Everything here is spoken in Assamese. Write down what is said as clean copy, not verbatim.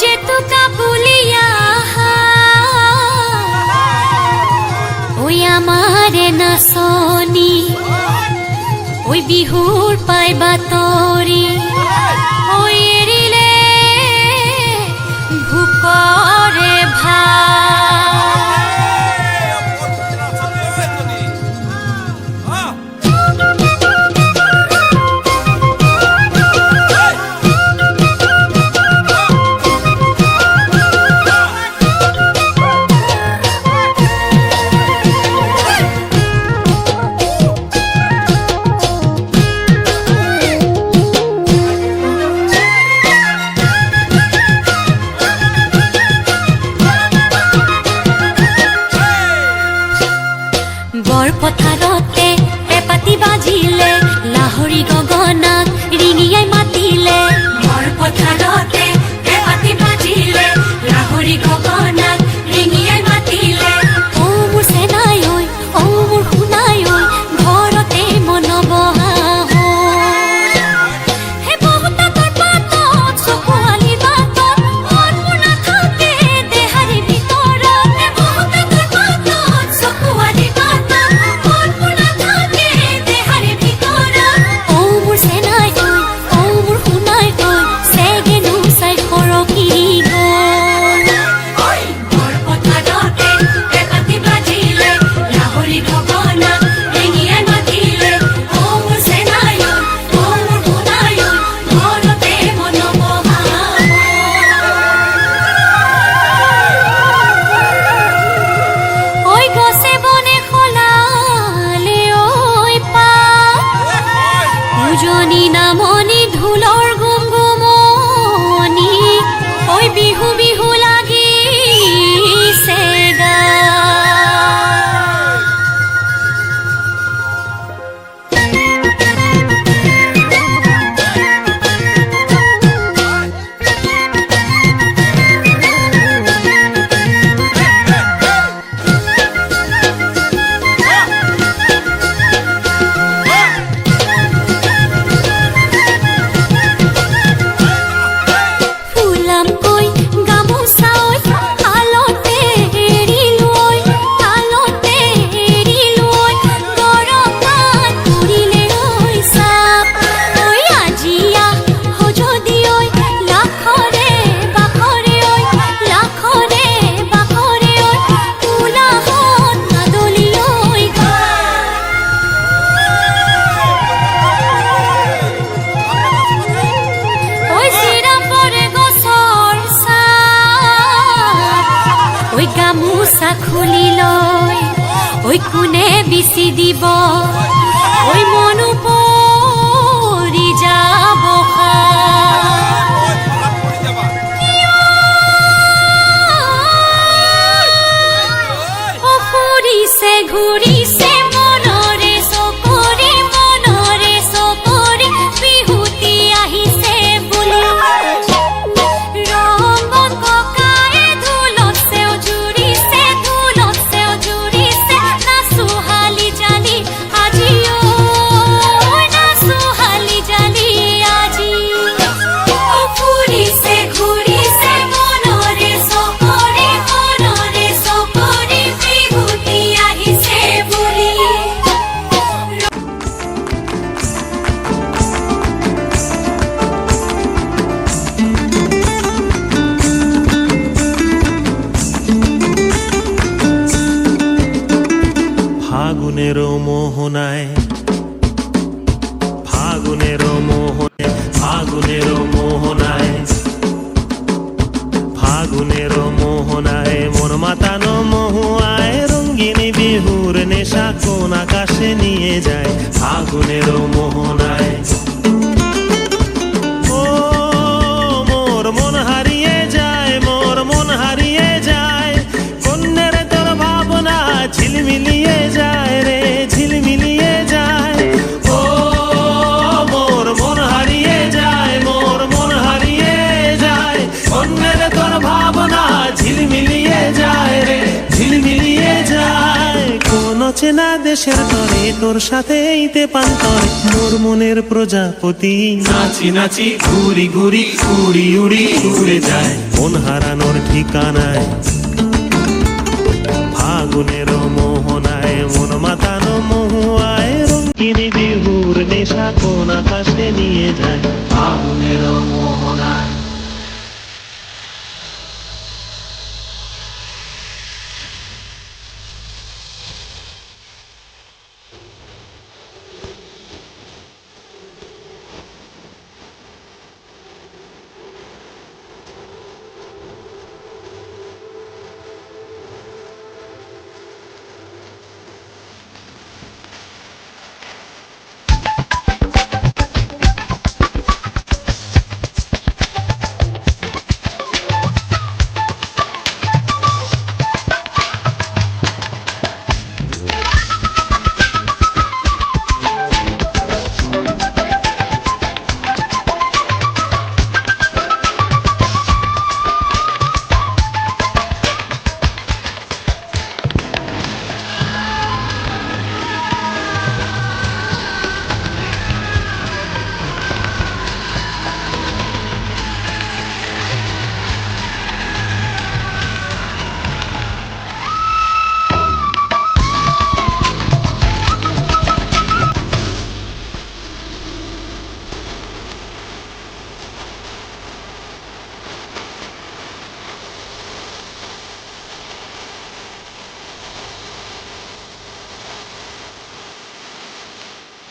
যেতুকা বুলিয়া ওই আমাৰে নাচনি ওই বিহুৰ পাই বাতৰি ওই এৰিলে ভোকৰে পথাৰতে পেপাতি বাজিলে লাহৰি গগনাক ৰিঙিয়াই মাতিলে বৰ পথাৰতে পেপাতি বাজিলে লাহৰি গগনাক ৰিঙিয়াই মাতিলে ও মোৰ চেনাই ঐ ও মোৰ শুনাই ঐ ঘৰতে মন বহা হে বহুতাকৰ পাতত চকুৱালি বাটত মন মোৰ নাথাকে দেহাৰি ভিতৰত হে বহুতাকৰ পাতত চকুৱালি নামনি ঢোলৰ গুমগুমনি ওই বিহু বিহু লাগিছে গা গামোচা খুলি লয় ওই কোনে বিচি দিব ওই মনো পৰি যাব ফুৰিছে ঘূৰিছে মনৰে চকৰি বিহুতি আহিছে বুলি ফাগুনেরও মোহনায় ফাগুনেরও মোহনে ফাগুনেরও মোহনায় ফাগুনেরও মোহনায় মন মাতানো মহুয়ায় রঙ্গিনী বিহুর নেশা কোন আকাশে নিয়ে যায় ফাগুনেরও মোহনায় ও মোর মন হারিয়ে যায় মোর মন হারিয়ে যায় কন্যের তোর ভাবনা ঝিলমিলিয়ে যায় রে ঝিলমিলিয়ে যায় ও মোর মন হারিয়ে যায় মোর মন হারিয়ে যায় কন্যের তোর ভাবনা ঝিলমিলিয়ে যায় রে ঝিলমিলিয়ে যায় কোন অচেনা দেশের তরে তোর সাথে এইতে পান্তরে মোর মনের প্রজাপতি নাচি নাচি ঘুরি ঘুরি উড়ি উড়ি উড়ে যায় মন হারানোর ঠিকানায় ফাগুনের মোহনায় মন মাতানো মহুয়ায় রঙিন বিহুর নেশা কোন আকাশে নিয়ে যায় আগুনের মোহনায়